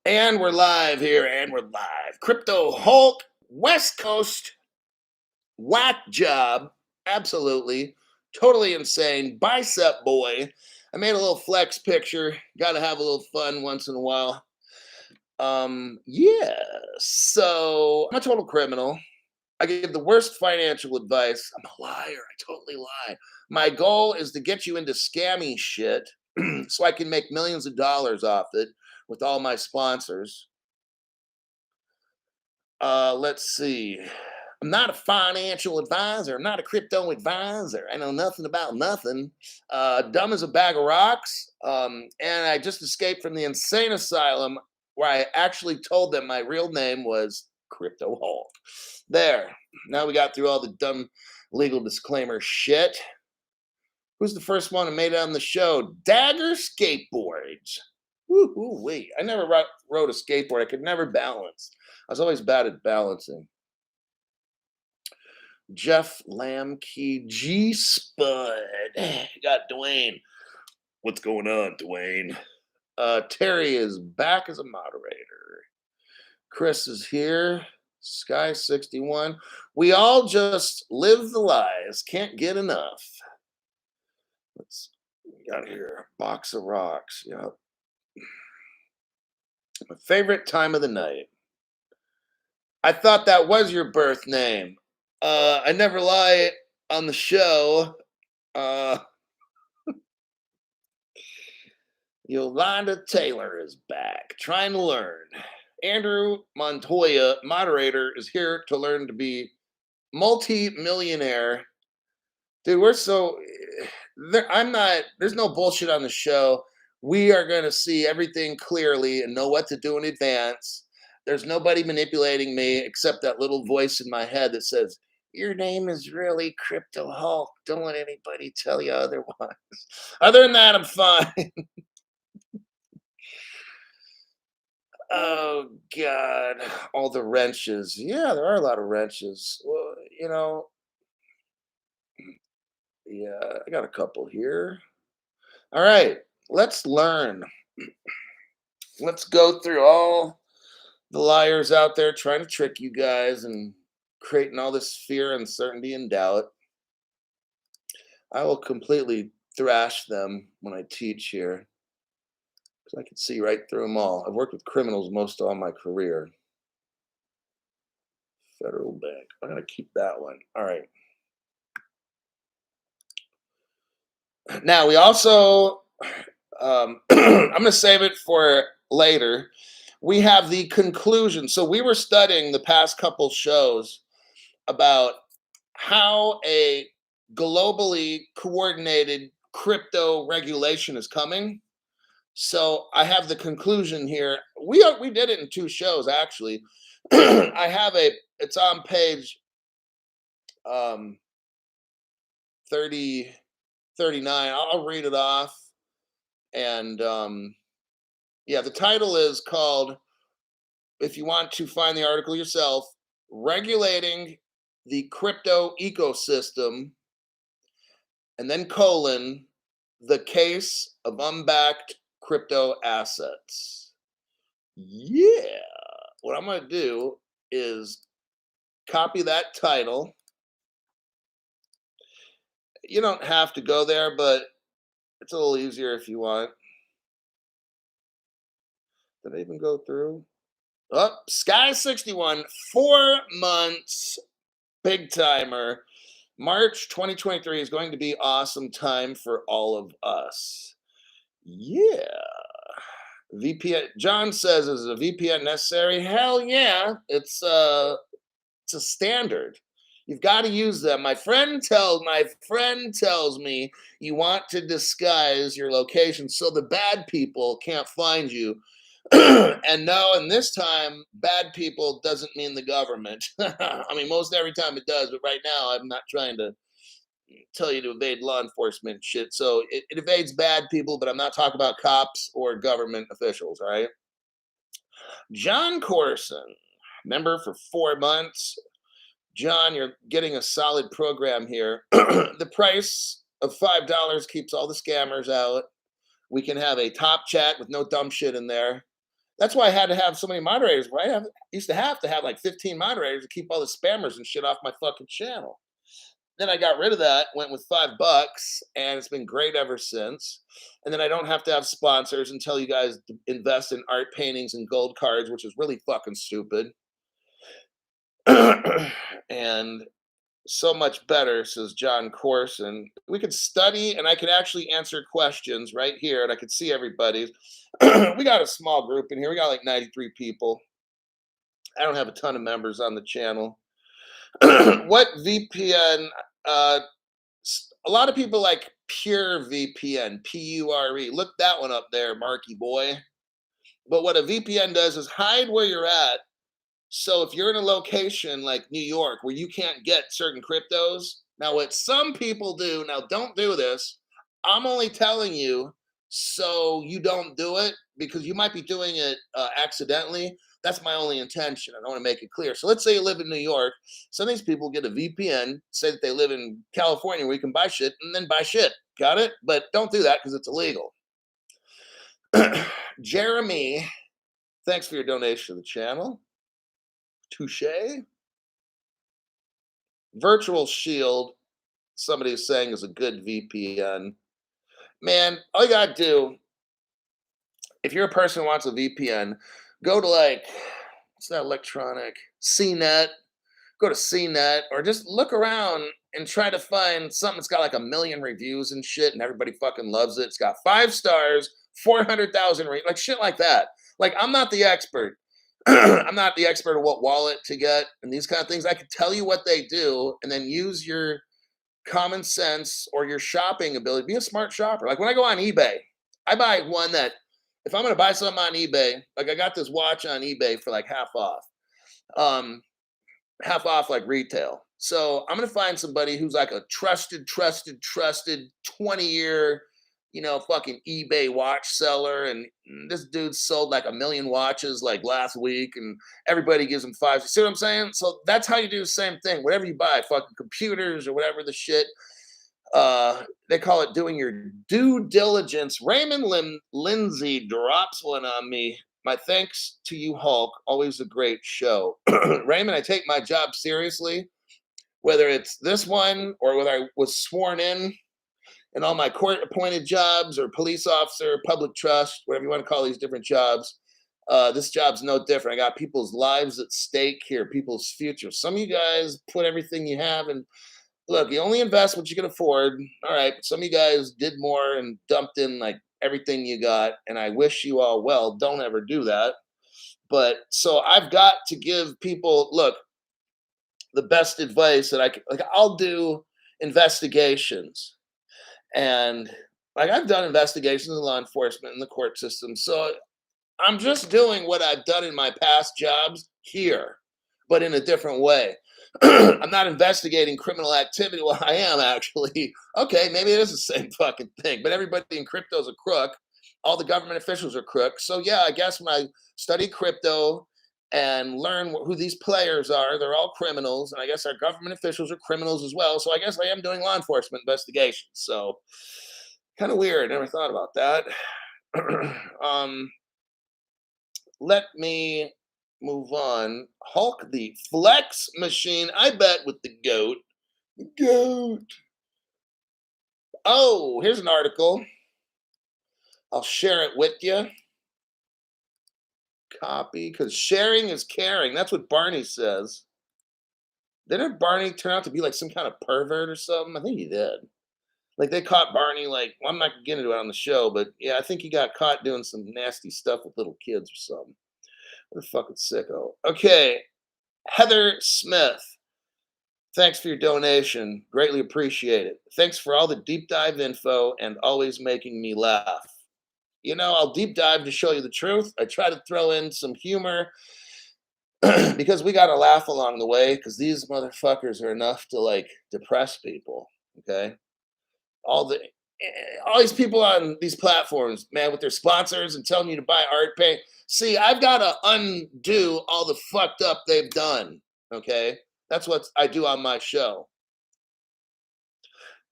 And we're live here, and we're live. Crypto Hulk, West Coast, whack job. Absolutely. Totally insane. Bicep boy. I made a little flex picture. Got to have a little fun once in a while. Yeah. So I'm a total criminal. I give the worst financial advice. I'm a liar. I totally lie. My goal is to get you into scammy shit so I can make millions of dollars off it with all my sponsors. Let's see. I'm not a financial advisor. I'm not a crypto advisor. I know nothing about nothing. Dumb as a bag of rocks. And I just escaped from the insane asylum where I actually told them my real name was Crypto Hulk. There. Now we got through all the dumb legal disclaimer shit. Who's the first one who made it on the show? Dagger Skateboards. Woo wait. I never rode a skateboard. I could never balance. I was always bad at balancing. Jeff Lamkey, G Spud. Got Dwayne. What's going on, Dwayne? Terry is back as a moderator. Chris is here. Sky 61. We all just live the lies. Can't get enough. Let's got here. Box of rocks. Yep. My favorite time of the night. I thought that was your birth name. I never lie on the show. Uh, Yolanda Taylor is back, trying to learn. Andrew Montoya, moderator, is here to learn to be multi-millionaire. Dude, we're so. I'm not. There's no bullshit on the show. We are going to see everything clearly and know what to do in advance. There's nobody manipulating me except that little voice in my head that says, your name is really Crypto Hulk. Don't let anybody tell you otherwise. Other than that, I'm fine. Oh God, all the wrenches. Yeah, there are a lot of wrenches. Well, yeah, I got a couple here. All right, let's learn. Let's go through all the liars out there trying to trick you guys and creating all this fear, uncertainty, and doubt. I will completely thrash them when I teach here because I can see right through them all. I've worked with criminals most all my career. Federal Bank. I'm going to keep that one. All right. Now, we also, I'm going to save it for later. We have the conclusion. So, we were studying the past couple shows about how a globally coordinated crypto regulation is coming. So, I have the conclusion here. We did it in two shows, actually. I have it's on page um, 30. 39. I'll read it off. And yeah, the title is called, if you want to find the article yourself, Regulating the Crypto Ecosystem, and then colon, the case of unbacked crypto assets. Yeah. What I'm going to do is copy that title. You don't have to go there, but it's a little easier if you want. Did I even go through? Oh, Sky 61, 4 months, big timer. March 2023 is going to be awesome time for all of us. Yeah. VPN. John says, is a VPN necessary? Hell yeah. It's a standard. You've got to use them. My friend tells me you want to disguise your location so the bad people can't find you. And no, and this time, bad people doesn't mean the government. I mean, most every time it does, but right now, I'm not trying to tell you to evade law enforcement shit. So it evades bad people, but I'm not talking about cops or government officials, all right? John Corson, member for 4 months. John, you're getting a solid program here. The price of $5 keeps all the scammers out. We can have a top chat with no dumb shit in there. That's why I had to have so many moderators. Right? Used to have like 15 moderators to keep all the spammers and shit off my fucking channel. Then I got rid of that, went with $5, and it's been great ever since. And then I don't have to have sponsors and tell you guys to invest in art paintings and gold cards, which is really fucking stupid. And so much better, says John Corson. We could study and I could actually answer questions right here, and I could see everybody's. We got a small group in here. We got like 93 people. I don't have a ton of members on the channel. What VPN? A lot of people like Pure VPN, Pure. Look that one up there, Marky boy. But what a VPN does is hide where you're at. So if you're in a location like New York where you can't get certain cryptos, now what some people do, now don't do this. I'm only telling you so you don't do it, because you might be doing it accidentally. That's my only intention. I want to make it clear. So let's say you live in New York. Some of these people get a VPN, say that they live in California where you can buy shit, and then buy shit. Got it? But don't do that because it's illegal. Jeremy, thanks for your donation to the channel. Touche. Virtual Shield, somebody is saying, is a good VPN. Man, all you gotta do, if you're a person who wants a VPN, go to like, what's that electronic? CNET. Go to CNET, or just look around and try to find something that's got like 1 million reviews and shit, and everybody fucking loves it. It's got 5 stars, 400,000, like shit like that. Like, I'm not the expert. I'm not the expert of what wallet to get and these kind of things. I can tell you what they do, and then use your common sense or your shopping ability. Be a smart shopper. Like when I go on eBay, I buy one that, if I'm going to buy something on eBay, like I got this watch on eBay for like half off. Half off like retail. So I'm going to find somebody who's like a trusted 20-year, fucking eBay watch seller. And this dude sold like 1 million watches like last week, and everybody gives him 5. You see what I'm saying? So that's how you do the same thing. Whatever you buy, fucking computers or whatever the shit, they call it doing your due diligence. Raymond Lindsay drops one on me. My thanks to you, Hulk. Always a great show. Raymond, I take my job seriously, whether it's this one or whether I was sworn in all my court-appointed jobs or police officer, public trust, whatever you want to call these different jobs. This job's no different. I got people's lives at stake here, people's future. Some of you guys put everything you have in. Look, you only invest what you can afford. All right. Some of you guys did more and dumped in like everything you got, and I wish you all well. Don't ever do that. But so I've got to give people, look, the best advice that I can. Like, I'll do investigations, and like I've done investigations in law enforcement in the court system. So I'm just doing what I've done in my past jobs here, but in a different way. I'm not investigating criminal activity. Well, I am actually. Okay, maybe it is the same fucking thing, but everybody in crypto is a crook. All the government officials are crooks. So yeah, I guess when I study crypto and learn who these players are, they're all criminals, and I guess our government officials are criminals as well. So I guess I am doing law enforcement investigations. So kind of weird. Never thought about that. Let me move on. Hulk the Flex Machine. I bet with the goat. The goat. Oh, here's an article. I'll share it with you. Copy, because sharing is caring. That's what Barney says. Didn't Barney turn out to be like some kind of pervert or something? I think he did. Like they caught Barney, like, well, I'm not getting into it on the show, but yeah, I think he got caught doing some nasty stuff with little kids or something. What a fucking sicko. Okay, Heather Smith. Thanks for your donation. Greatly appreciate it. Thanks for all the deep dive info and always making me laugh. I'll deep dive to show you the truth. I try to throw in some humor because we got to laugh along the way, because these motherfuckers are enough to like depress people. Okay. All these people on these platforms, man, with their sponsors and telling you to buy art paint. See, I've got to undo all the fucked up they've done. Okay. That's what I do on my show.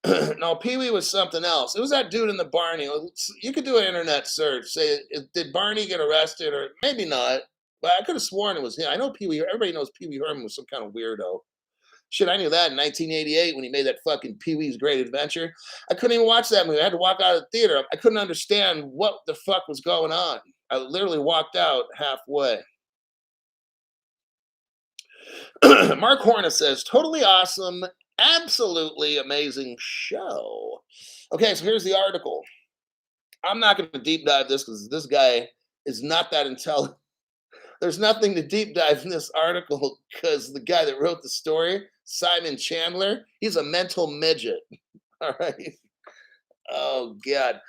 No, Pee Wee was something else. It was that dude in the Barney. You could do an internet search. Say, did Barney get arrested or maybe not? But I could have sworn it was him. I know Pee Wee. Everybody knows Pee Wee Herman was some kind of weirdo. Shit, I knew that in 1988 when he made that fucking Pee Wee's Great Adventure. I couldn't even watch that movie. I had to walk out of the theater. I couldn't understand what the fuck was going on. I literally walked out halfway. Mark Horna says, totally awesome, absolutely amazing show. Okay, so here's the article. I'm not going to deep dive this because this guy is not that intelligent. There's nothing to deep dive in this article because the guy that wrote the story, Simon Chandler, he's a mental midget. All right. Oh, God.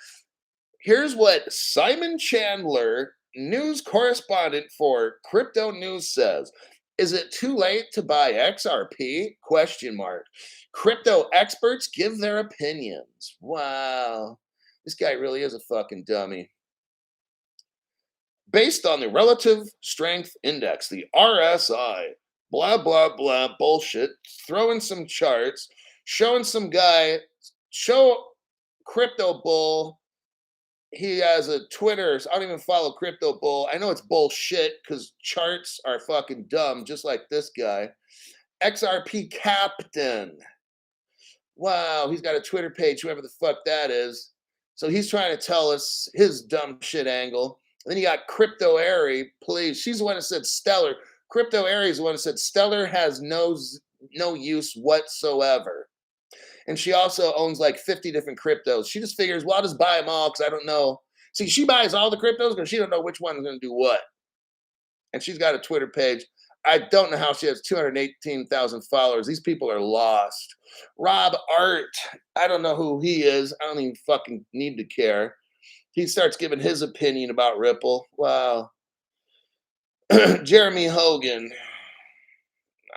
Here's what Simon Chandler, news correspondent for Crypto News, says. Is it too late to buy XRP? Question mark. Crypto experts give their opinions. Wow. This guy really is a fucking dummy. Based on the Relative Strength Index, the RSI, blah, blah, blah, bullshit, throwing some charts, showing some guy, show Crypto Bull. He has a Twitter. So I don't even follow Crypto Bull. I know it's bullshit because charts are fucking dumb, just like this guy. XRP Captain. Wow, he's got a Twitter page, whoever the fuck that is. So he's trying to tell us his dumb shit angle. And then you got Crypto Airy, please. She's the one that said Stellar. Crypto Airy is the one that said Stellar has no use whatsoever. And she also owns like 50 different cryptos. She just figures, well, I'll just buy them all because I don't know. See, she buys all the cryptos because she don't know which one's going to do what. And she's got a Twitter page. I don't know how she has 218,000 followers. These people are lost. Rob Art, I don't know who he is. I don't even fucking need to care. He starts giving his opinion about Ripple. Wow. Jeremy Hogan.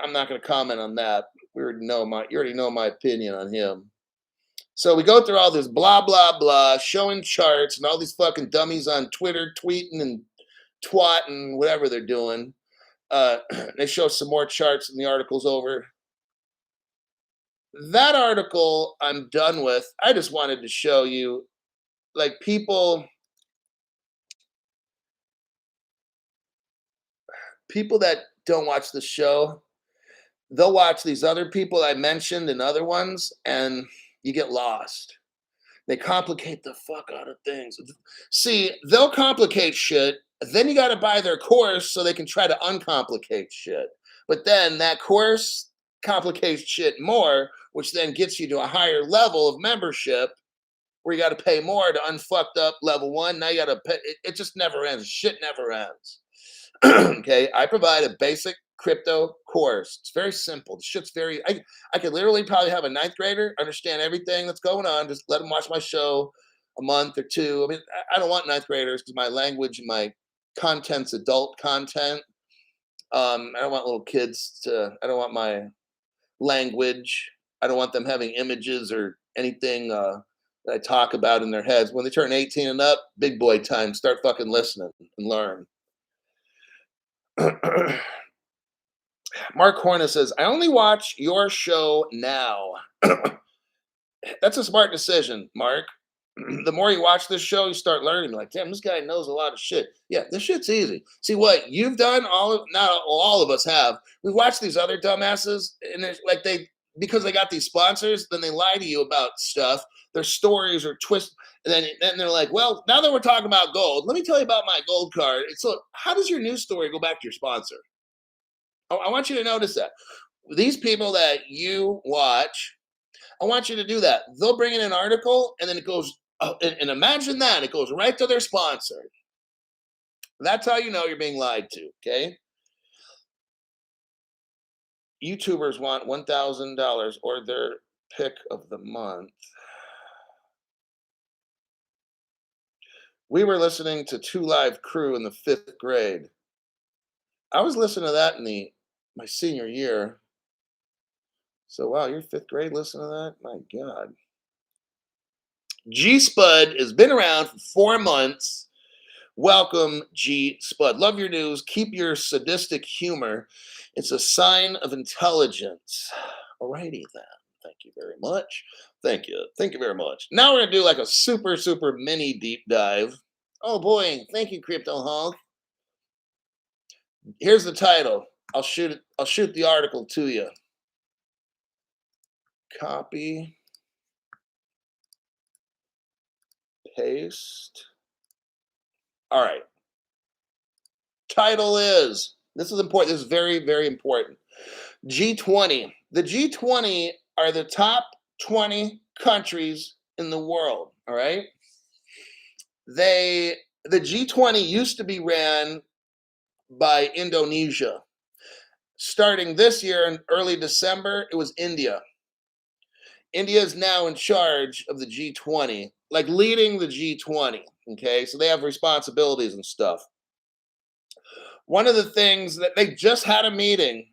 I'm not going to comment on that. You already know my opinion on him. So we go through all this blah, blah, blah, showing charts and all these fucking dummies on Twitter tweeting and twatting, whatever they're doing. They show some more charts and the article's over. That article I'm done with. I just wanted to show you, like, people that don't watch the show, they'll watch these other people I mentioned and other ones, and you get lost. They complicate the fuck out of things. See, they'll complicate shit. Then you got to buy their course so they can try to uncomplicate shit. But then that course complicates shit more, which then gets you to a higher level of membership where you got to pay more to unfucked up level 1. Now you got to pay. It just never ends. Shit never ends. Okay, I provide a basic crypto course. It's very simple. The shit's very. I could literally probably have a 9th grader understand everything that's going on. Just let them watch my show a month or two. I mean, I don't want 9th graders because my language and my content's adult content. I don't want little kids to. I don't want my language. I don't want them having images or anything that I talk about in their heads. When they turn 18 and up, big boy time. Start fucking listening and learn. Mark Horna says, I only watch your show now. That's a smart decision, Mark. The more you watch this show, you start learning. Like, damn, this guy knows a lot of shit. Yeah, this shit's easy. See what you've done? Not all of us have. We watch these other dumbasses, and it's like because they got these sponsors, then they lie to you about stuff. Their stories are twisted. And then they're like, well, now that we're talking about gold, let me tell you about my gold card. So how does your news story go back to your sponsor? I want you to notice that. These people that you watch, I want you to do that. They'll bring in an article, and then it goes, and imagine that, it goes right to their sponsor. That's how you know you're being lied to, okay? YouTubers want $1,000 or their pick of the month. We were listening to 2 Live Crew in the 5th grade. I was listening to that in my senior year. So, wow, you're 5th grade listening to that? My God. G Spud has been around for 4 months. Welcome, G Spud. Love your news. Keep your sadistic humor. It's a sign of intelligence. Alrighty then. Thank you very much. Thank you. Thank you very much. Now we're gonna do like a super, super mini deep dive. Oh boy, thank you, Crypto Hulk. Here's the title. I'll shoot it, I'll shoot the article to you. Copy, paste. All right. Title is, this is important. This is very, very important. G20. The G20 are the top 20 countries in the world. All right. The G20 used to be ran by Indonesia. Starting this year in early December, it was India. India is now in charge of the G20, like leading the G20. Okay, so they have responsibilities and stuff. One of the things that they just had a meeting,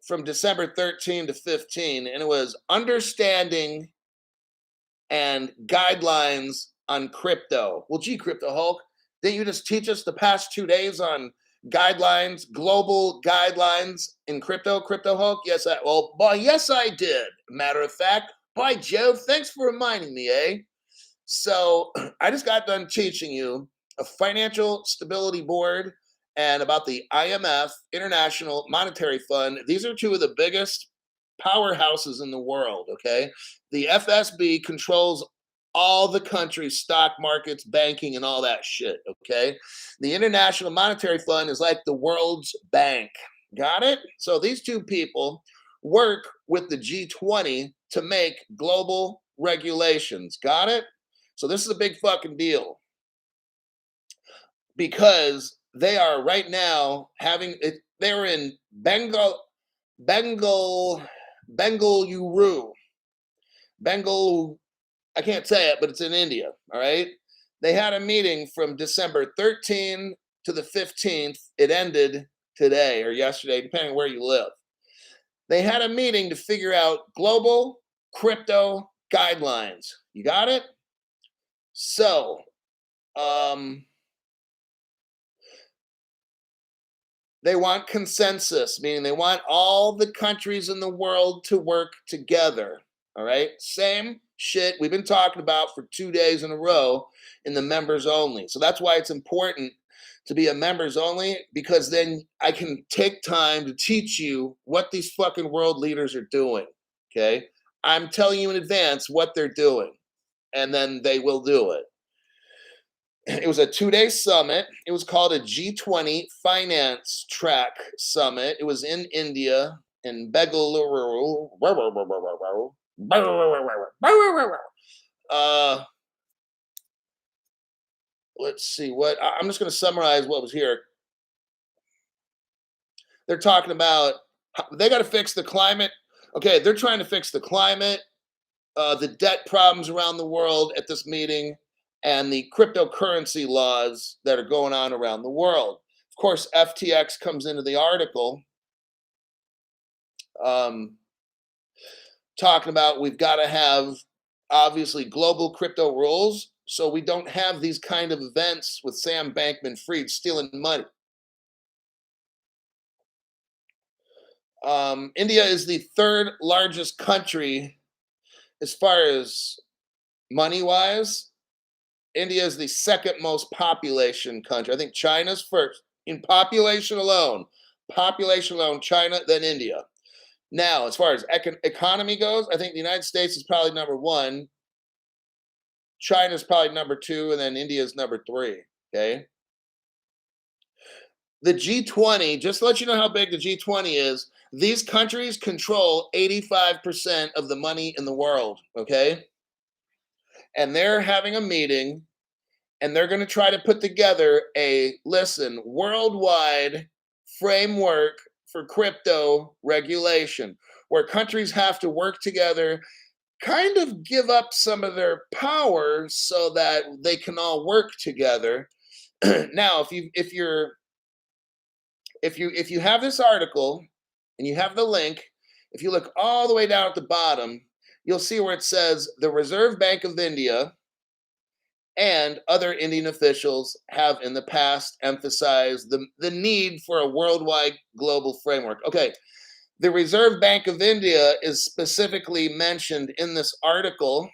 from December 13 to 15, and it was understanding and guidelines on crypto. Well, gee, Crypto Hulk, didn't you just teach us the past 2 days on guidelines, global guidelines in crypto, Crypto Hulk? Yes, I did. Matter of fact, by Jove, thanks for reminding me, eh? So I just got done teaching you a financial stability board and about the IMF, International Monetary Fund. These are two of the biggest powerhouses in the world, okay? The FSB controls all the country's stock markets, banking, and all that shit, okay? The International Monetary Fund is like the world's bank. Got it? So these two people work with the G20 to make global regulations. Got it? So this is a big fucking deal because they are right now having it. They're in Bengal, Bengaluru. Bengal, I can't say it, but it's in India. All right. They had a meeting from December 13 to the 15th. It ended today or yesterday, depending on where you live. They had a meeting to figure out global crypto guidelines. You got it? So, they want consensus, meaning they want all the countries in the world to work together. All right. Same shit we've been talking about for 2 days in a row in the members only. So that's why it's important to be a members only, because then I can take time to teach you what these fucking world leaders are doing. Okay. I'm telling you in advance what they're doing, and then they will do it. It was a 2-day summit. It was called a G20 Finance Track Summit. It was in India, in Bengaluru. Let's see what I'm just going to summarize what was here. They're talking about they got to fix the climate. Okay, they're trying to fix the climate, the debt problems around the world at this meeting, and the cryptocurrency laws that are going on around the world. Of course, FTX comes into the article talking about we've got to have obviously global crypto rules so we don't have these kind of events with Sam Bankman-Fried stealing money. India is the third largest country as far as money-wise. India is the second most population country. I think China's first in population alone. Population alone, China, then India. Now, as far as economy goes, I think the United States is probably number one. China's probably number two, and then India is number three. Okay. The G20, just to let you know how big the G20 is, these countries control 85% of the money in the world. Okay. And they're having a meeting, and they're going to try to put together a worldwide framework for crypto regulation, where countries have to work together, kind of give up some of their power so that they can all work together. Now, if you have this article and you have the link, if you look all the way down at the bottom, you'll see where it says the Reserve Bank of India and other Indian officials have in the past emphasized the need for a worldwide global framework. Okay, The Reserve Bank of India is specifically mentioned in this article.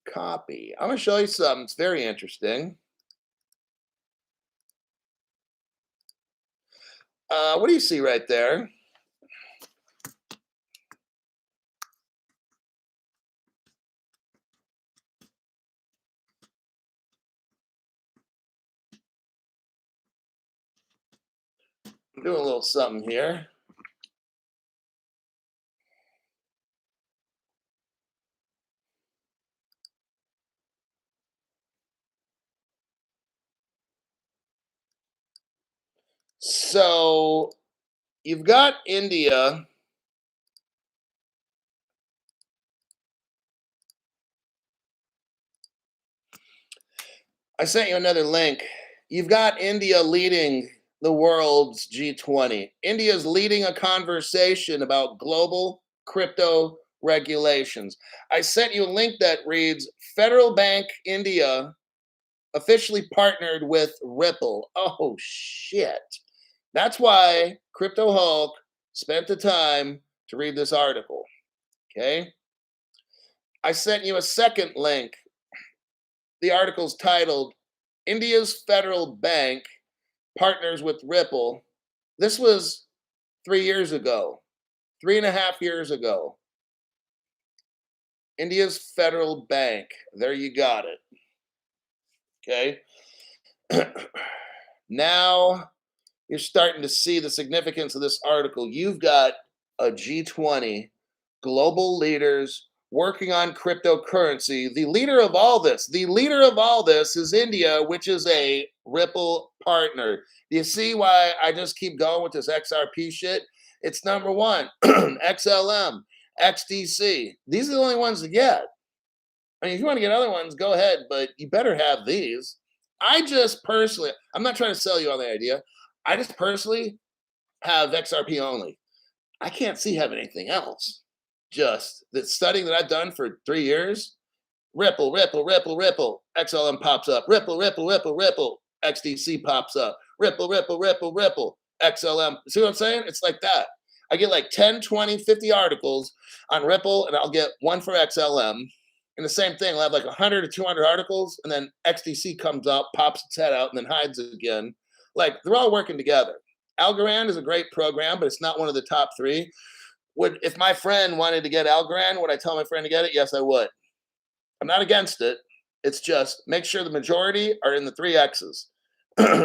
Copy. I'm going to show you something. It's very interesting. What do you see right there? I'm doing a little something here. So you've got India. I sent you another link. You've got India leading the world's G20. India is leading a conversation about global crypto regulations. I sent you a link that reads Federal Bank India officially partnered with Ripple. Oh, shit. That's why Crypto Hulk spent the time to read this article. Okay. I sent you a second link. The article's titled India's Federal Bank Partners with Ripple. This was 3 years ago, 3.5 years ago. India's Federal Bank. There you got it. Okay. Now you're starting to see the significance of this article. You've got a G20, global leaders working on cryptocurrency. The leader of all this is India, which is a Ripple partner. Do you see why I just keep going with this XRP shit? It's number one, XLM, XDC. These are the only ones to get. I mean, if you want to get other ones, go ahead, but you better have these. I just personally, I'm not trying to sell you on the idea. I just personally have XRP only. I can't see having anything else. Just the studying that I've done for 3 years, Ripple, Ripple, Ripple, Ripple, XLM pops up, Ripple, Ripple, Ripple, Ripple, XDC pops up, Ripple, Ripple, Ripple, Ripple, XLM. See what I'm saying? It's like that. I get like 10, 20, 50 articles on Ripple, and I'll get one for XLM. And the same thing, I'll have like 100 to 200 articles, and then XDC comes up, pops its head out, and then hides again. Like, they're all working together. Algorand is a great program, but it's not one of the top 3. If my friend wanted to get Algorand, would I tell my friend to get it? Yes, I would. I'm not against it. It's just make sure the majority are in the 3 X's.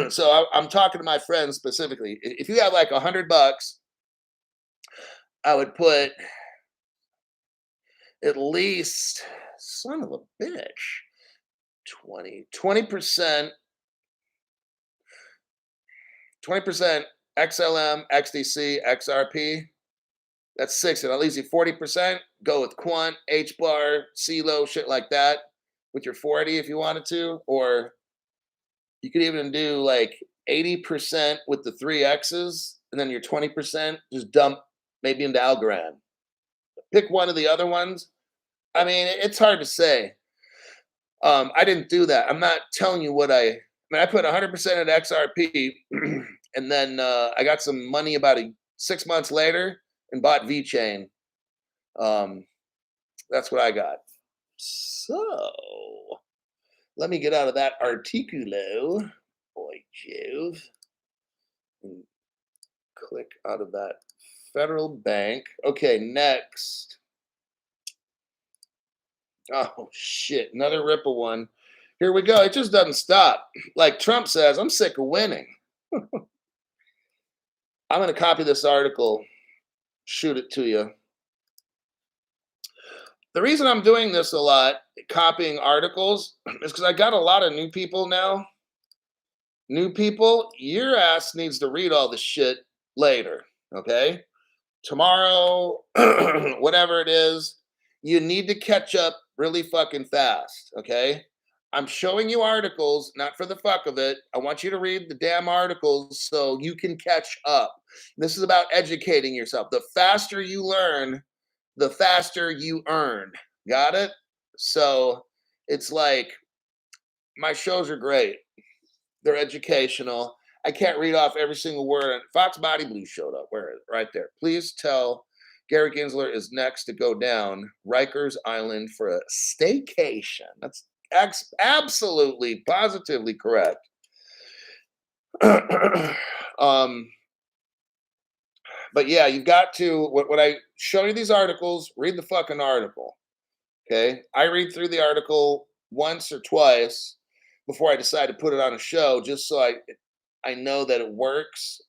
So I'm talking to my friends specifically. If you have like $100, I would put at least, son of a bitch, 20% XLM, XDC, XRP. That's 6, and that leaves you 40%. Go with Quant, HBAR, CELO, shit like that with your 40 if you wanted to. Or you could even do like 80% with the 3 X's, and then your 20% just dump maybe into Algorand. Pick one of the other ones. I mean, it's hard to say. I didn't do that. I'm not telling you what I mean, I put 100% at XRP, and then I got some money about 6 months later and bought VeChain. That's what I got. So let me get out of that articulo, boy Jove, and click out of that Federal Bank. Okay, next. Oh shit, another Ripple one. Here we go. It just doesn't stop. Like Trump says, I'm sick of winning. I'm going to copy this article, shoot it to you. The reason I'm doing this a lot, copying articles, is because I got a lot of new people now. New people, your ass needs to read all this shit later, okay? Tomorrow, whatever it is, you need to catch up really fucking fast, okay? I'm showing you articles, not for the fuck of it. I want you to read the damn articles so you can catch up. This is about educating yourself. The faster you learn, the faster you earn. Got it? So it's like my shows are great. They're educational. I can't read off every single word. Fox Body Blue showed up. Where is it? Right there. Please tell Gary Gensler is next to go down Rikers Island for a staycation. That's absolutely, positively correct. But yeah, you've got to, when I show you these articles, read the fucking article. Okay. I read through the article once or twice before I decide to put it on a show, just so I know that it works.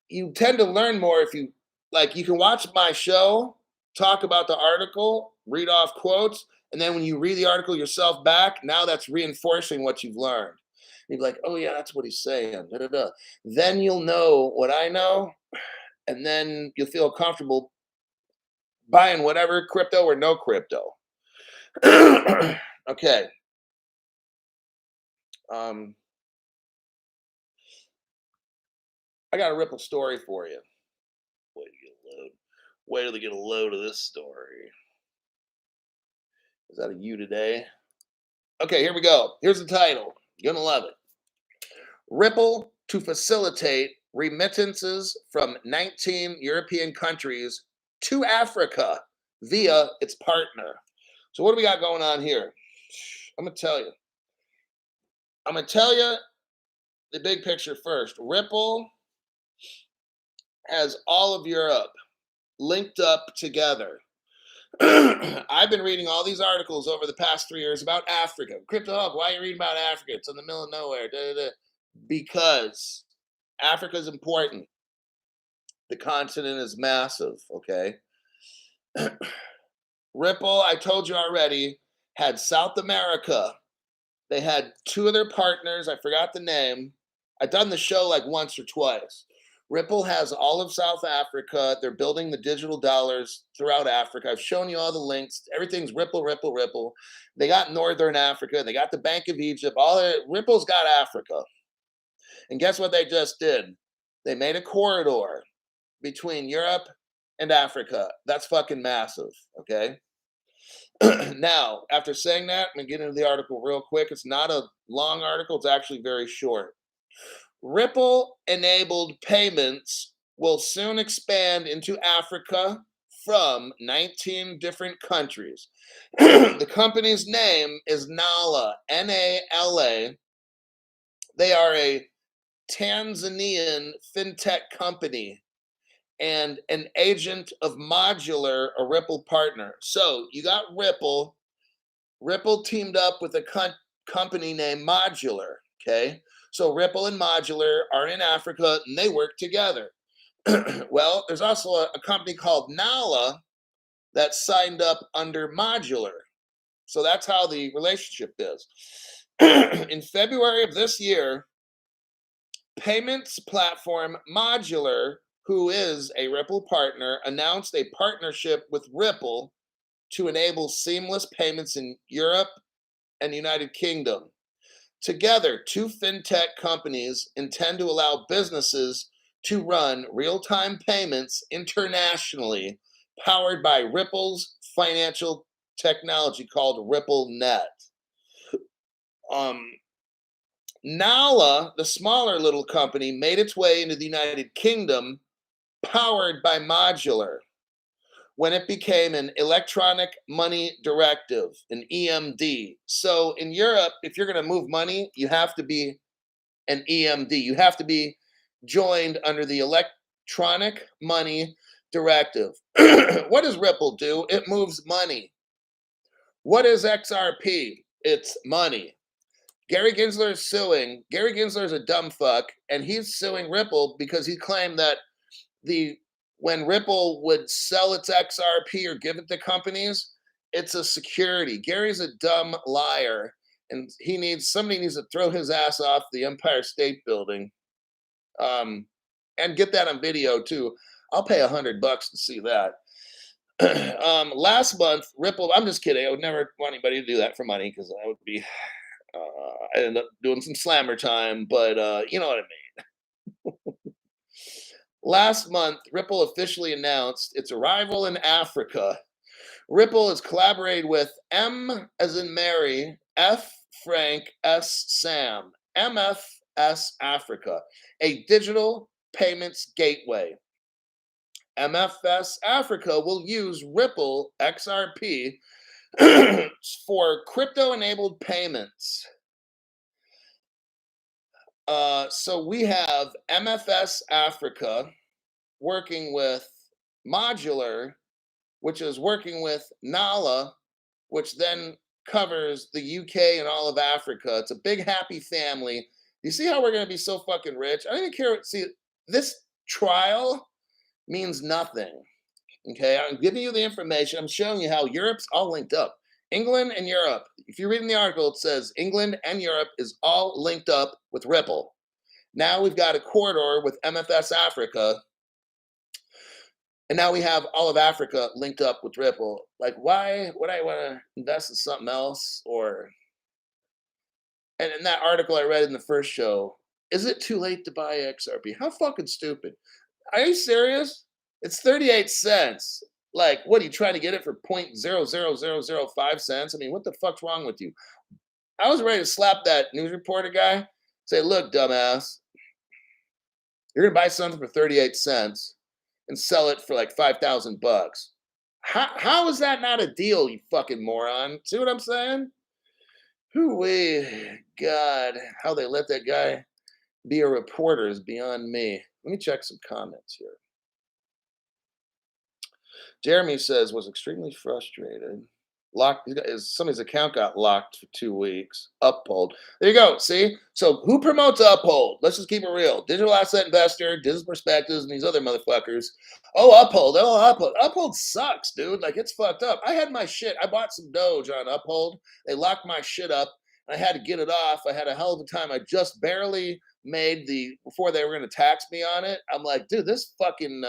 You tend to learn more if you like. You can watch my show, talk about the article, read off quotes, and then when you read the article yourself back, now that's reinforcing what you've learned. You'd be like, oh yeah, that's what he's saying. Da, da, da. Then you'll know what I know, and then you'll feel comfortable buying whatever, crypto or no crypto. Okay. I got a Ripple story for you. Wait to get a load. Wait till they get a load of this story. Is that a you today? Okay, here we go. Here's the title. You're gonna love it. Ripple to facilitate remittances from 19 European countries to Africa via its partner. So what do we got going on here? I'm gonna tell you. I'm gonna tell you the big picture first. Ripple has all of Europe linked up together. I've been reading all these articles over the past 3 years about Africa. Crypto Hub, why are you reading about Africa? It's in the middle of nowhere. Da, da, da. Because Africa is important. The continent is massive, okay? Ripple, I told you already, had South America. They had 2 of their partners. I forgot the name. I've done the show like once or twice. Ripple has all of South Africa. They're building the digital dollars throughout Africa. I've shown you all the links. Everything's Ripple, Ripple, Ripple. They got Northern Africa. They got the Bank of Egypt. Ripple's got Africa. And guess what they just did? They made a corridor between Europe and Africa. That's fucking massive, okay? Now, after saying that, I'm going to get into the article real quick. It's not a long article. It's actually very short. Ripple-enabled payments will soon expand into Africa from 19 different countries. The company's name is Nala, N-A-L-A. They are a Tanzanian fintech company and an agent of Modular, a Ripple partner. So you got Ripple. Ripple teamed up with a company named Modular, okay? So Ripple and Modular are in Africa and they work together. Well, there's also a company called Nala that signed up under Modular. So that's how the relationship is. In February of this year, payments platform Modular, who is a Ripple partner, announced a partnership with Ripple to enable seamless payments in Europe and the United Kingdom. Together, 2 fintech companies intend to allow businesses to run real-time payments internationally, powered by Ripple's financial technology called RippleNet. Nala, the smaller little company, made its way into the United Kingdom, powered by Modular, when it became an electronic money directive, an EMD. So in Europe, if you're going to move money, you have to be an EMD. You have to be joined under the electronic money directive. What does Ripple do? It moves money. What is XRP? It's money. Gary Gensler is suing. Gary Gensler is a dumb fuck, and he's suing Ripple because he claimed that when Ripple would sell its XRP or give it to companies, it's a security. Gary's a dumb liar, and somebody needs to throw his ass off the Empire State Building, and get that on video too. I'll pay $100 to see that. Last month, Ripple. I'm just kidding. I would never want anybody to do that for money because I would be. I ended up doing some slammer time, but you know what I mean. Last month, Ripple officially announced its arrival in Africa. Ripple has collaborated with M as in Mary, F Frank, S Sam, MFS Africa, a digital payments gateway. MFS Africa will use Ripple XRP for crypto-enabled payments. So we have MFS Africa working with Modular, which is working with Nala, which then covers the UK and all of Africa. It's a big happy family. You see how we're going to be so fucking rich? I don't even care. See, this trial means nothing. Okay, I'm giving you the information. I'm showing you how Europe's all linked up. England and Europe. If you're reading the article, it says England and Europe is all linked up with Ripple. Now we've got a corridor with MFS Africa. And now we have all of Africa linked up with Ripple. Like, why would I want to invest in something else? And in that article I read in the first show, is it too late to buy XRP? How fucking stupid. Are you serious? It's 38 cents. Like, what are you trying to get it for 0.00005 cents? I mean, what the fuck's wrong with you? I was ready to slap that news reporter guy, say, look, dumbass, you're gonna buy something for 38 cents and sell it for like 5,000 bucks. How is that not a deal, you fucking moron? See what I'm saying? God, how they let that guy be a reporter is beyond me. Let me check some comments here. Jeremy says, was extremely frustrated. Somebody's account got locked for 2 weeks. Uphold. There you go. See? So who promotes Uphold? Let's just keep it real. Digital Asset Investor, Digital Perspectives, and these other motherfuckers. Oh, Uphold. Oh, Uphold. Uphold sucks, dude. Like, it's fucked up. I had my shit. I bought some Doge on Uphold. They locked my shit up. I had to get it off. I had a hell of a time. I just barely made before they were going to tax me on it. I'm like, dude, this fucking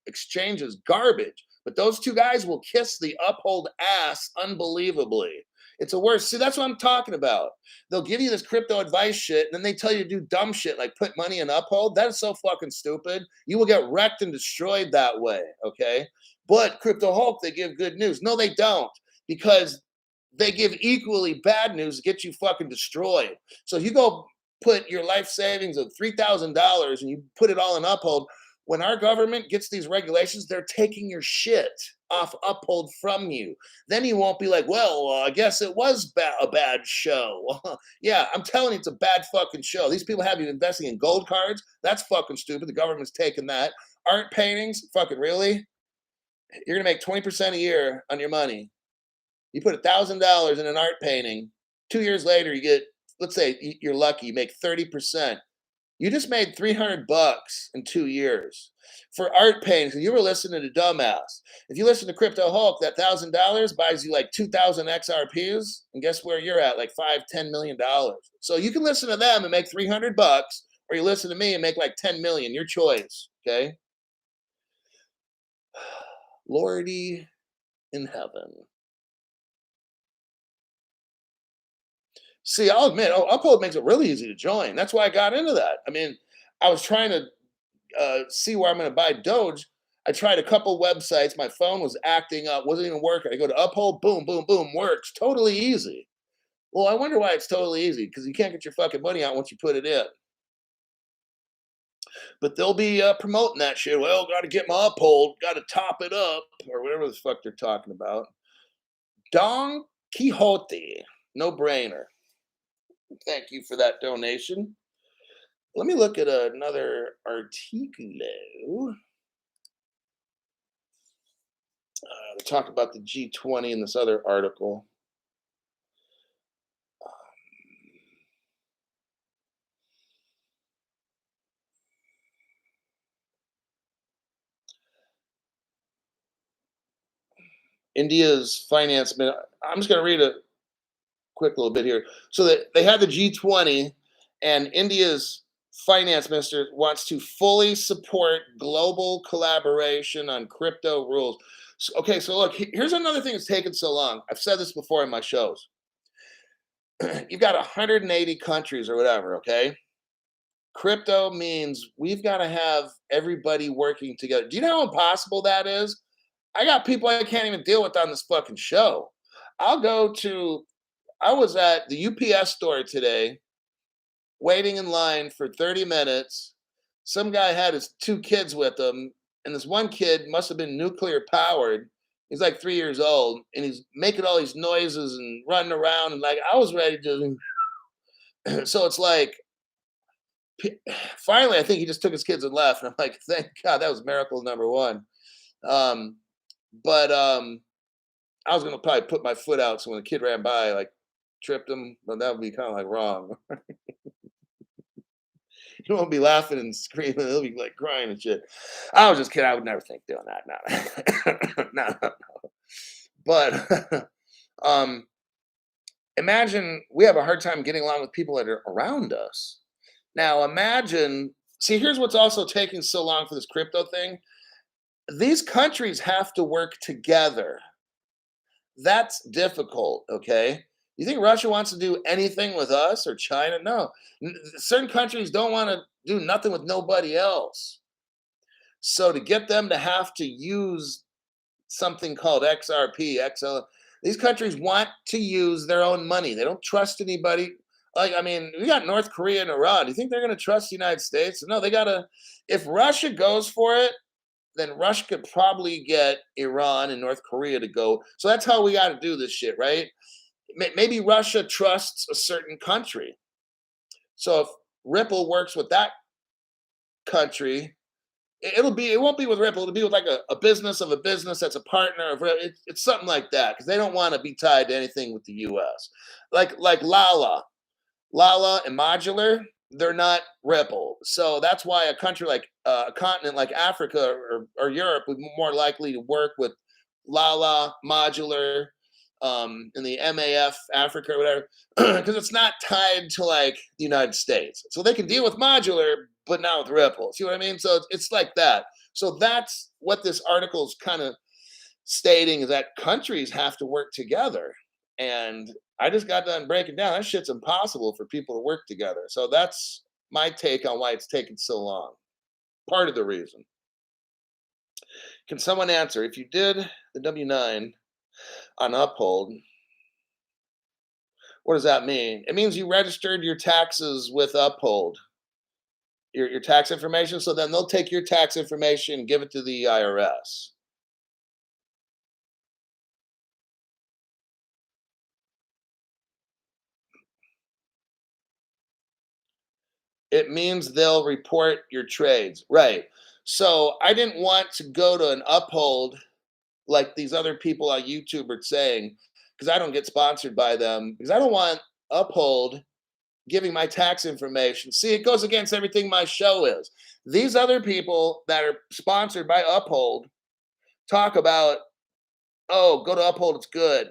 exchange is garbage. But those two guys will kiss the Uphold ass unbelievably. It's a worse. See, that's what I'm talking about. They'll give you this crypto advice shit, and then they tell you to do dumb shit like put money in Uphold. That is so fucking stupid. You will get wrecked and destroyed that way, okay? But Crypto Hulk, they give good news. No, they don't, because they give equally bad news to get you fucking destroyed. So if you go put your life savings of $3,000 and you put it all in Uphold, when our government gets these regulations, they're taking your shit off Uphold from you. Then you won't be like, well, I guess it was a bad show. Yeah, I'm telling you, it's a bad fucking show. These people have you investing in gold cards. That's fucking stupid. The government's taking that. Art paintings, fucking really? You're going to make 20% a year on your money. You put $1,000 in an art painting. 2 years later, you get, let's say you're lucky, you make 30%. You just made 300 bucks in 2 years for art paintings. And you were listening to Dumbass. If you listen to Crypto Hulk, that $1,000 buys you like 2,000 XRPs. And guess where you're at? Like $5-10 million. So you can listen to them and make 300 bucks, or you listen to me and make like 10 million. Your choice. Okay. Lordy in heaven. See, I'll admit, Uphold makes it really easy to join. That's why I got into that. I mean, I was trying to see where I'm going to buy Doge. I tried a couple websites. My phone was acting up, wasn't even working. I go to Uphold, boom, boom, boom, works. Totally easy. Well, I wonder why it's totally easy, because you can't get your fucking money out once you put it in. But they'll be promoting that shit. Well, got to get my Uphold, got to top it up, or whatever the fuck they're talking about. Don Quixote, no brainer. Thank you for that donation. Let me look at another article. To talk about the G20 in this other article. India's finance minister. I'm just going to read a quick little bit here. So that they had the G20, and India's finance minister wants to fully support global collaboration on crypto rules. So, okay, so look, here's another thing that's taken so long. I've said this before in my shows. You've got 180 countries or whatever, okay? Crypto means we've got to have everybody working together. Do you know how impossible that is? I got people I can't even deal with on this fucking show. I was at the UPS store today waiting in line for 30 minutes. Some guy had his two kids with him, and this one kid must have been nuclear powered. He's like 3 years old, and he's making all these noises and running around. And like, I was ready to. So it's like, finally, I think he just took his kids and left. And I'm like, thank God, that was miracle number one. Um, but I was gonna probably put my foot out, so when the kid ran by, like tripped him, but that would be kind of like wrong. He won't be laughing and screaming. He'll be like crying and shit. I was just kidding. I would never think doing that. No, no, no. But um, imagine we have a hard time getting along with people that are around us. Now, imagine. See, here's what's also taking so long for this crypto thing. These countries have to work together. That's difficult, okay? You think Russia wants to do anything with us or China? No. Certain countries don't want to do nothing with nobody else. So to get them to have to use something called XRP, XL, these countries want to use their own money. They don't trust anybody. Like, I mean, we got North Korea and Iran. Do you think they're going to trust the United States? No, they got to, if Russia goes for it, then Russia could probably get Iran and North Korea to go. So that's how we got to do this shit, right? Maybe Russia trusts a certain country. So if Ripple works with that country, it won't be with Ripple. It'll be with like a business of a business that's a partner of it's something like that because they don't want to be tied to anything with the U.S. Like Lala and Modular, they're not Ripple. So that's why a country like a continent like Africa or Europe would be more likely to work with Lala, Modular, in the MAF Africa or whatever, because it's not tied to like the United States. So they can deal with Modular, but not with Ripple. See what I mean? So it's like that. So that's what this article is kind of stating is that countries have to work together. And I just got done breaking down. That shit's impossible for people to work together. So that's my take on why it's taken so long. Part of the reason. Can someone answer if you did the W-9 on Uphold? What does that mean? It means you registered your taxes with Uphold, your tax information. So then they'll take your tax information and give it to the IRS. It means they'll report your trades. Right. So I didn't want to go to an Uphold like these other people on YouTube are saying, because I don't get sponsored by them, because I don't want Uphold giving my tax information. See, it goes against everything my show is. These other people that are sponsored by Uphold talk about, oh, go to Uphold, it's good.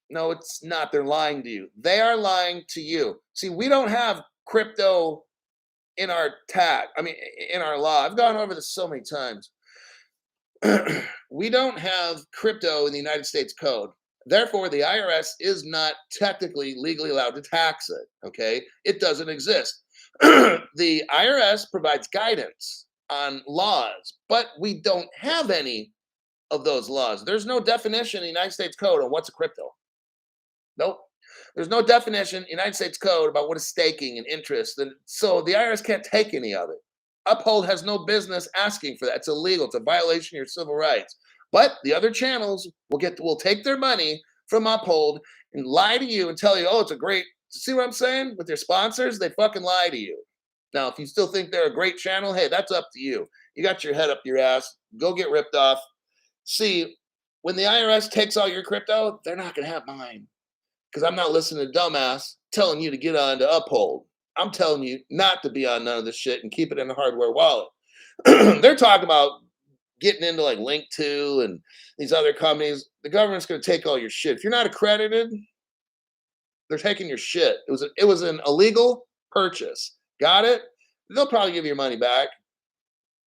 No, it's not. They're lying to you. They are lying to you. See, we don't have crypto in our in our law. I've gone over this so many times. We don't have crypto in the United States code. Therefore, the IRS is not technically legally allowed to tax it. Okay, it doesn't exist. The IRS provides guidance on laws, but we don't have any of those laws. There's no definition in the United States code on what's a crypto. Nope. There's no definition in the United States code about what is staking and interest. And so the IRS can't take any of it. Uphold has no business asking for that. It's illegal. It's a violation of your civil rights. But the other channels will take their money from Uphold and lie to you and tell you, oh, it's a great. See what I'm saying? With their sponsors, they fucking lie to you. Now, if you still think they're a great channel, hey, that's up to you. You got your head up your ass. Go get ripped off. See, when the IRS takes all your crypto, they're not going to have mine. Because I'm not listening to dumbass telling you to get on to Uphold. I'm telling you not to be on none of this shit and keep it in a hardware wallet. They're talking about getting into like Link2 and these other companies. The government's going to take all your shit. If you're not accredited, they're taking your shit. It was an illegal purchase. Got it? They'll probably give you your money back.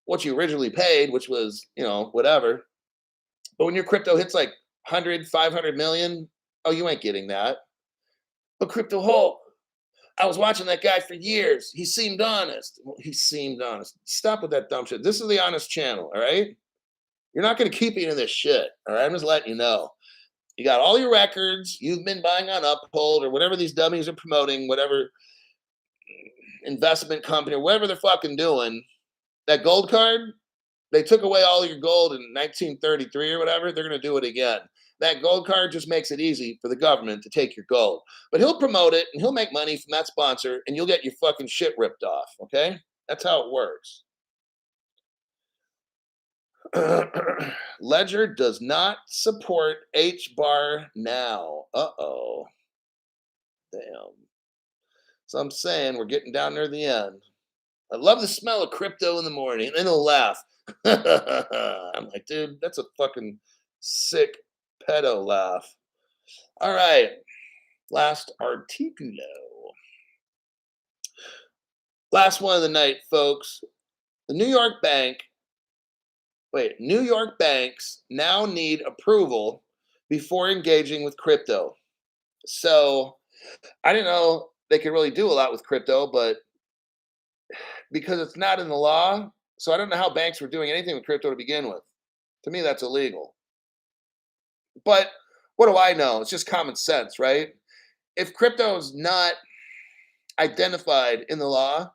What you originally paid, which was, whatever. But when your crypto hits like 100, 500 million, oh, you ain't getting that. But Crypto Hulk, I was watching that guy for years. He seemed honest. Well, he seemed honest. Stop with that dumb shit. This is the honest channel, all right? You're not going to keep eating this shit, all right? I'm just letting you know. You got all your records. You've been buying on Uphold or whatever these dummies are promoting, whatever. investment company or whatever they're fucking doing, that gold card, they took away all your gold in 1933 or whatever. They're going to do it again. That gold card just makes it easy for the government to take your gold. But he'll promote it and he'll make money from that sponsor and you'll get your fucking shit ripped off. Okay? That's how it works. Ledger does not support HBAR now. Uh-oh. Damn. So I'm saying we're getting down near the end. I love the smell of crypto in the morning. And then he'll laugh. I'm like, dude, that's a fucking sick pedo laugh. All right. Last articulo. Last one of the night, folks. The New York banks now need approval before engaging with crypto. So I didn't know they could really do a lot with crypto, but because it's not in the law, so I don't know how banks were doing anything with crypto to begin with. To me, that's illegal. But what do I know? It's just common sense, right? If crypto is not identified in the law,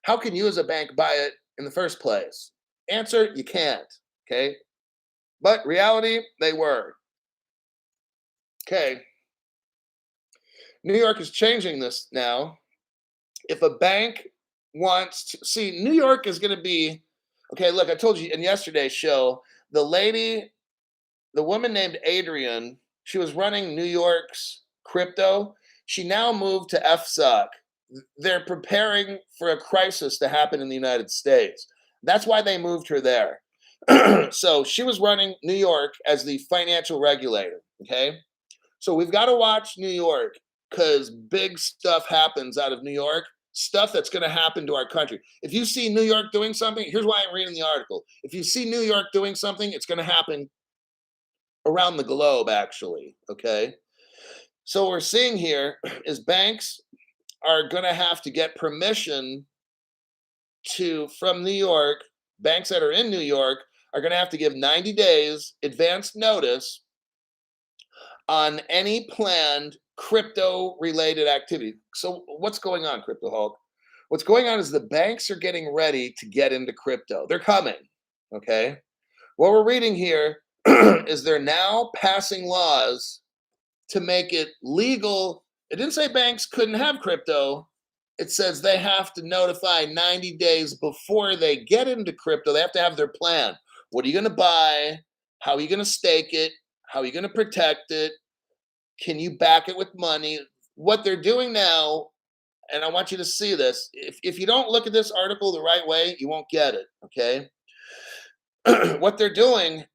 how can you as a bank buy it in the first place? Answer, you can't. Okay. But reality, they were. Okay. New York is changing this now. If a bank wants to see, New York is going to be okay. Look, I told you in yesterday's show, the woman named Adrian, she was running New York's crypto. She now moved to FSOC. They're preparing for a crisis to happen in the United States. That's why they moved her there. So she was running New York as the financial regulator. Okay. So we've got to watch New York because big stuff happens out of New York, stuff that's going to happen to our country. If you see New York doing something, here's why I'm reading the article. If you see New York doing something, it's going to happen around the globe, actually. Okay. So what we're seeing here is banks are going to have to get permission from New York. Banks that are in New York are going to have to give 90 days advance notice on any planned crypto related activity. So what's going on, Crypto Hulk? What's going on is the banks are getting ready to get into crypto. They're coming. Okay. What we're reading here is they're now passing laws to make it legal. It didn't say banks couldn't have crypto. It says they have to notify 90 days before they get into crypto. They have to have their plan. What are you going to buy? How are you going to stake it? How are you going to protect it? Can you back it with money? What they're doing now, and I want you to see this, if you don't look at this article the right way, you won't get it, okay? What they're doing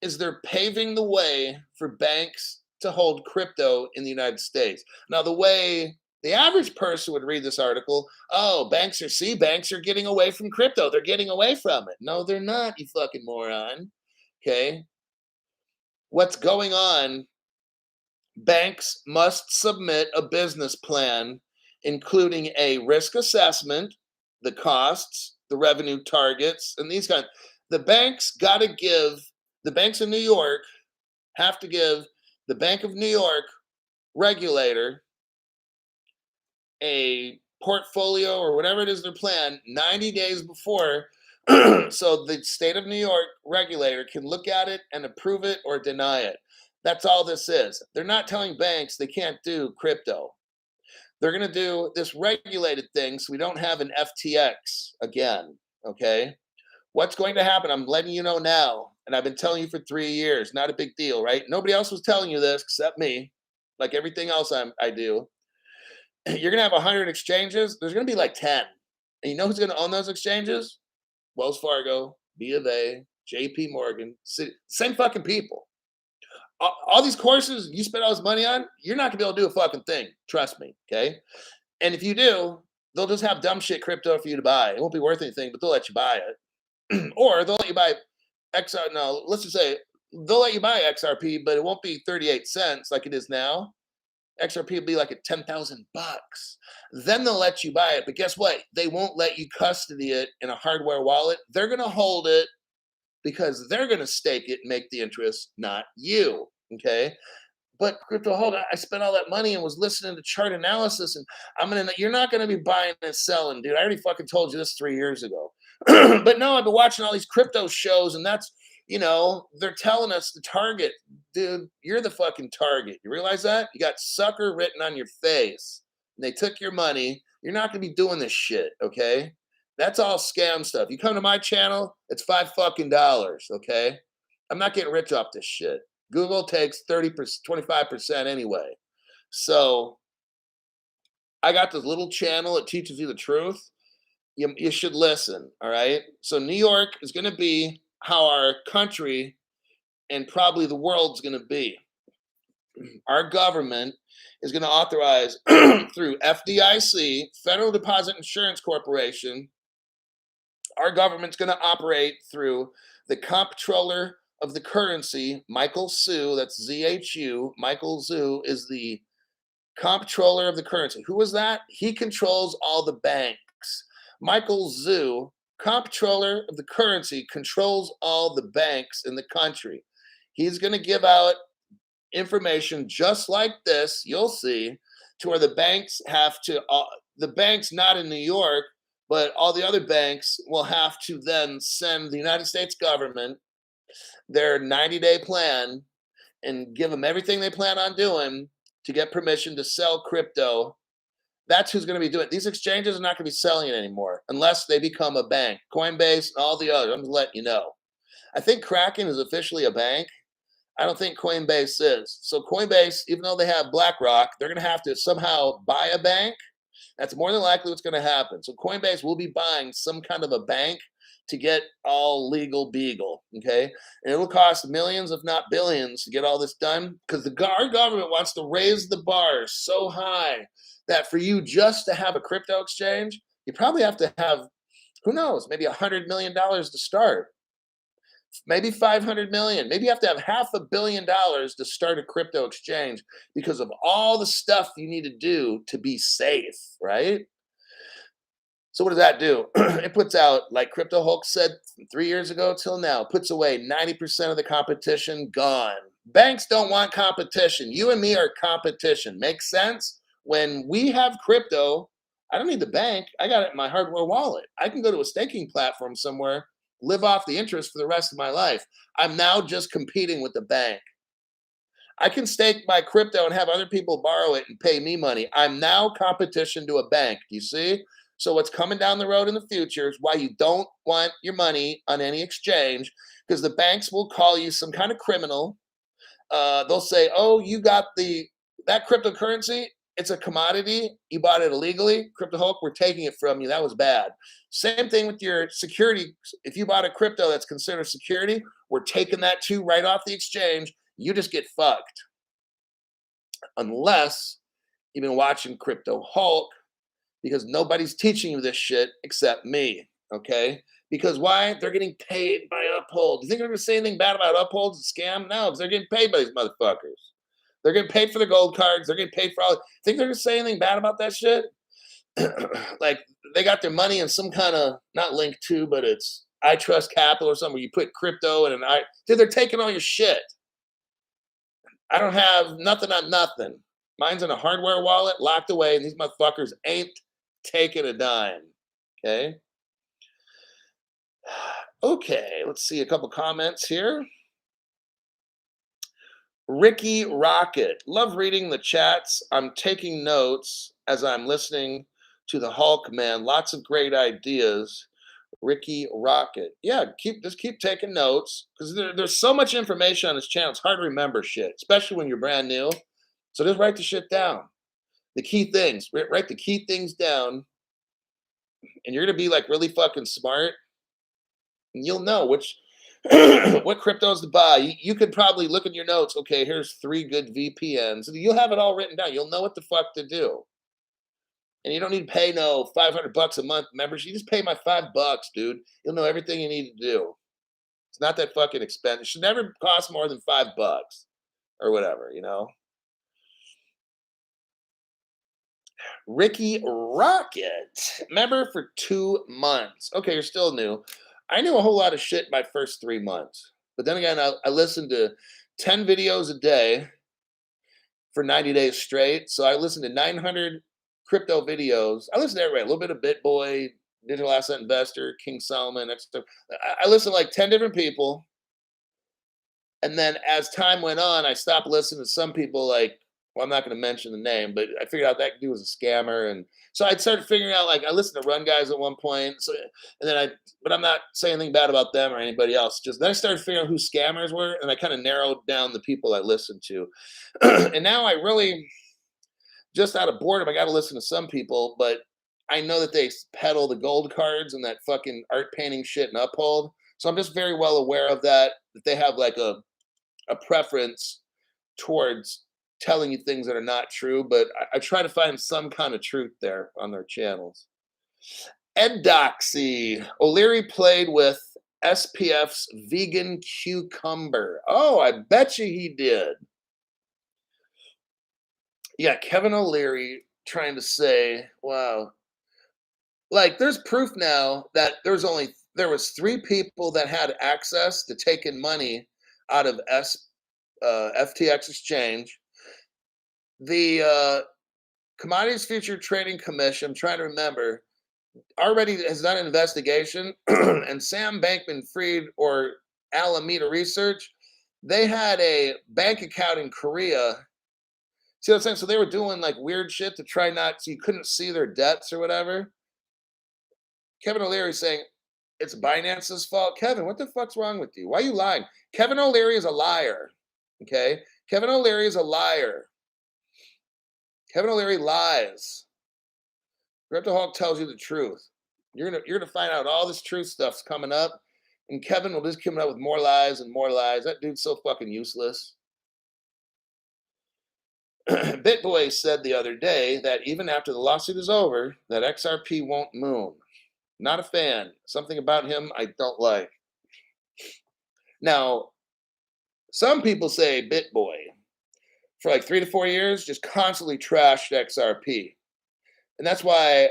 is they're paving the way for banks to hold crypto in the United States. Now, the way the average person would read this article, oh, banks are getting away from crypto. They're getting away from it. No, they're not, you fucking moron. Okay? What's going on? Banks must submit a business plan, including a risk assessment, the costs, the revenue targets, and these kinds. The banks in New York have to give the Bank of New York regulator a portfolio or whatever it is their plan 90 days before so the state of New York regulator can look at it and approve it or deny it. That's all this is. They're not telling banks they can't do crypto. They're going to do this regulated thing so we don't have an FTX again, okay? What's going to happen? I'm letting you know now, and I've been telling you for 3 years. Not a big deal, right? Nobody else was telling you this except me, like everything else I do. You're going to have 100 exchanges. There's going to be like 10. And you know who's going to own those exchanges? Wells Fargo, B of A, JP Morgan, same fucking people. All these courses you spend all this money on, you're not going to be able to do a fucking thing. Trust me, okay? And if you do, they'll just have dumb shit crypto for you to buy. It won't be worth anything, but they'll let you buy it. Or they'll let you buy XR. No, let's just say they'll let you buy XRP, but it won't be 38 cents like it is now. XRP will be like at 10,000 bucks. Then they'll let you buy it. But guess what? They won't let you custody it in a hardware wallet. They're going to hold it because they're going to stake it and make the interest, not you. Okay. but Crypto Hulk, I spent all that money and was listening to chart analysis, and you're not gonna be buying and selling, dude. I already fucking told you this 3 years ago. But no, I've been watching all these crypto shows, and they're telling us the target, dude. You're the fucking target. You realize that? You got sucker written on your face. And they took your money. You're not gonna be doing this shit, okay? That's all scam stuff. You come to my channel, it's $5 fucking, okay? I'm not getting rich off this shit. Google takes 30%, 25% anyway. So I got this little channel that teaches you the truth. You should listen, all right? So New York is going to be how our country and probably the world's going to be. Our government is going to authorize through FDIC, Federal Deposit Insurance Corporation. Our government's going to operate through the comptroller of the currency, Michael Zhu. That's ZHU. Michael Zhu is the comptroller of the currency. Who is that? He controls all the banks. Michael Zhu, comptroller of the currency, controls all the banks in the country. He's going to give out information just like this, you'll see, to where the banks have to, the banks not in New York, but all the other banks will have to then send the United States government their 90-day plan and give them everything they plan on doing to get permission to sell crypto. That's who's going to be doing it. These exchanges are not going to be selling it anymore unless they become a bank. Coinbase and all the others, I'm just letting you know. I think Kraken is officially a bank. I don't think Coinbase is. So Coinbase, even though they have BlackRock, they're going to have to somehow buy a bank. That's more than likely what's going to happen. So Coinbase will be buying some kind of a bank to get all legal beagle, okay? And it'll cost millions, if not billions, to get all this done because our government wants to raise the bar so high that for you just to have a crypto exchange, you probably have to have, who knows, maybe $100 million to start. Maybe 500 million. Maybe you have to have $500 million to start a crypto exchange because of all the stuff you need to do to be safe, right? So what does that do? It puts out, like Crypto Hulk said 3 years ago till now, puts away 90% of the competition, gone. Banks don't want competition. You and me are competition. Makes sense? When we have crypto, I don't need the bank. I got it in my hardware wallet. I can go to a staking platform somewhere, live off the interest for the rest of my life. I'm now just competing with the bank. I can stake my crypto and have other people borrow it and pay me money. I'm now competition to a bank. Do you see? So what's coming down the road in the future is why you don't want your money on any exchange, because the banks will call you some kind of criminal. They'll say, "Oh, you got that cryptocurrency. It's a commodity. You bought it illegally. Crypto Hulk, we're taking it from you. That was bad." Same thing with your security. If you bought a crypto that's considered security, we're taking that too right off the exchange. You just get fucked. Unless you've been watching Crypto Hulk, because nobody's teaching you this shit except me, okay? Because why? They're getting paid by Uphold. Do you think they're going to say anything bad about Uphold? It's a scam? No, because they're getting paid by these motherfuckers. They're getting paid for the gold cards. They're getting paid for all. Think they're going to say anything bad about that shit? Like, they got their money in some kind of, not Link 2, but it's I Trust Capital or something where you put crypto and dude, they're taking all your shit. I don't have nothing on nothing. Mine's in a hardware wallet, locked away, and these motherfuckers ain't taking a dime. Okay. Okay, let's see a couple comments here. Ricky Rocket. Love reading the chats. I'm taking notes as I'm listening to the Hulk man. Lots of great ideas. Ricky Rocket. Yeah, just keep taking notes because there's so much information on this channel. It's hard to remember shit, especially when you're brand new. So just write the shit down. The key things. Write the key things down, and you're gonna be like really fucking smart, and you'll know which what cryptos to buy. You could probably look in your notes. Okay, here's 3 good VPNs. You'll have it all written down. You'll know what the fuck to do. And you don't need to pay no $500 a month membership. You just pay my $5, dude. You'll know everything you need to do. It's not that fucking expensive. It should never cost more than $5 or whatever, you know. Ricky Rocket, member for 2 months. Okay, you're still new. I knew a whole lot of shit my first 3 months. But then again, I listened to 10 videos a day. for 90 days straight. So I listened to 900 crypto videos. I listened to everybody, a little bit of BitBoy, Digital Asset Investor, King Solomon, etc. I listened to like 10 different people. And then as time went on, I stopped listening to some people like, well, I'm not going to mention the name, but I figured out that dude was a scammer. And so I started figuring out, like, I listened to Run Guys at one point. So, and then but I'm not saying anything bad about them or anybody else. Just then I started figuring out who scammers were, and I kind of narrowed down the people I listened to. And now I really, just out of boredom, I got to listen to some people, but I know that they peddle the gold cards and that fucking art painting shit and Uphold. So I'm just very well aware of that they have like a preference towards telling you things that are not true, but I try to find some kind of truth there on their channels. Ed Doxy. O'Leary played with SPF's vegan cucumber. Oh, I bet you he did. Yeah, Kevin O'Leary trying to say, wow. Like, there's proof now that there was 3 people that had access to taking money out of FTX exchange. The Commodities Future Trading Commission, I'm trying to remember, already has done an investigation, and Sam Bankman-Fried or Alameda Research, they had a bank account in Korea. See what I'm saying? So they were doing like weird shit to try not, so you couldn't see their debts or whatever. Kevin O'Leary saying it's Binance's fault. Kevin, what the fuck's wrong with you? Why are you lying? Kevin O'Leary is a liar. Okay? Kevin O'Leary is a liar. Kevin O'Leary lies. Crypto Hulk tells you the truth. You're gonna find out all this truth stuff's coming up, and Kevin will just come up with more lies and more lies. That dude's so fucking useless. BitBoy said the other day that even after the lawsuit is over, that XRP won't moon. Not a fan. Something about him I don't like. Now, some people say BitBoy for like 3 to 4 years just constantly trashed XRP. And that's why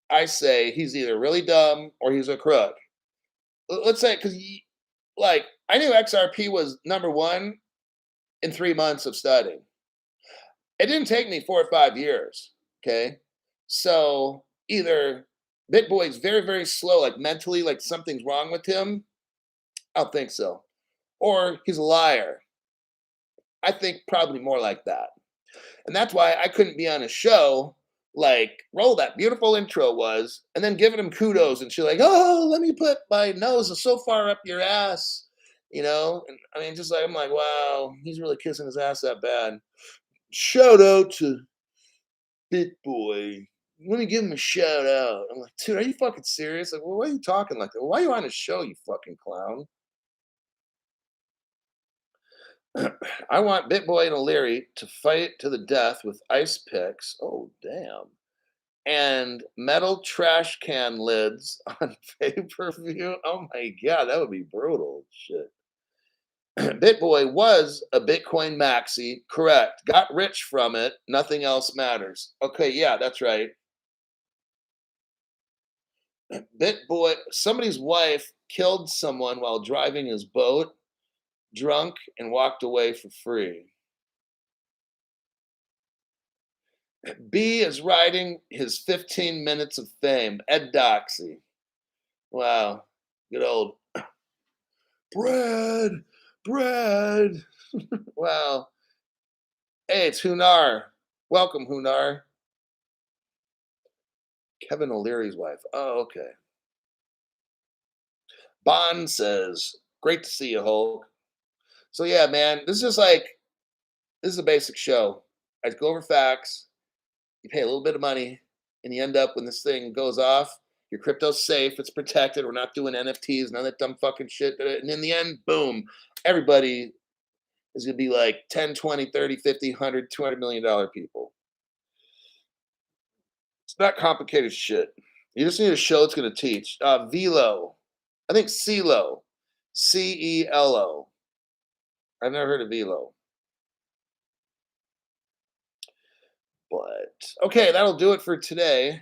I say he's either really dumb or he's a crook. Let's say, because like I knew XRP was number 1 in 3 months of studying. It didn't take me 4 or 5 years. Okay. So either BitBoy's very, very slow, like mentally, like something's wrong with him. I don't think so. Or he's a liar. I think probably more like that. And that's why I couldn't be on a show like Roll That Beautiful Intro was, and then giving him kudos and she's like, oh, let me put my nose so far up your ass, And I mean, just like, I'm like, wow, he's really kissing his ass that bad. Shout out to BitBoy. Let me give him a shout out. I'm like, dude, are you fucking serious? Like, well, why are you talking like that? Why are you on a show, you fucking clown? I want BitBoy and O'Leary to fight to the death with ice picks. Oh, damn. And metal trash can lids on pay-per-view. Oh my God, that would be brutal. Shit. BitBoy was a Bitcoin maxi, correct. Got rich from it. Nothing else matters. Okay, yeah, that's right. BitBoy, somebody's wife killed someone while driving his boat, drunk, and walked away for free. B is riding his 15 minutes of fame. Ed Doxy. Wow. Good old Brad. Wow. Hey, it's Hunar. Welcome, Hunar. Kevin O'Leary's wife. Oh, okay. Bond says, great to see you, Hulk. So yeah, man, this is a basic show. I go over facts. You pay a little bit of money, and you end up when this thing goes off, your crypto's safe, it's protected. We're not doing NFTs, none of that dumb fucking shit. And in the end, boom, everybody is going to be like 10, 20, 30, 50, 100, $200 million people. It's not complicated shit. You just need a show that's going to teach. Velo. I think CeeLo. CeLo. I've never heard of Velo. But, okay, that'll do it for today.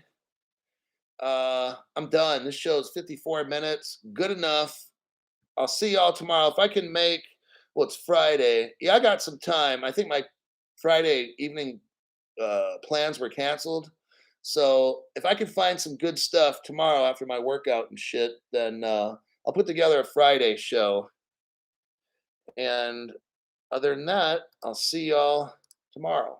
I'm done. This show is 54 minutes. Good enough. I'll see y'all tomorrow. If I can make, well, it's Friday. Yeah, I got some time. I think my Friday evening plans were canceled. So if I can find some good stuff tomorrow after my workout and shit, then I'll put together a Friday show. And other than that, I'll see y'all tomorrow.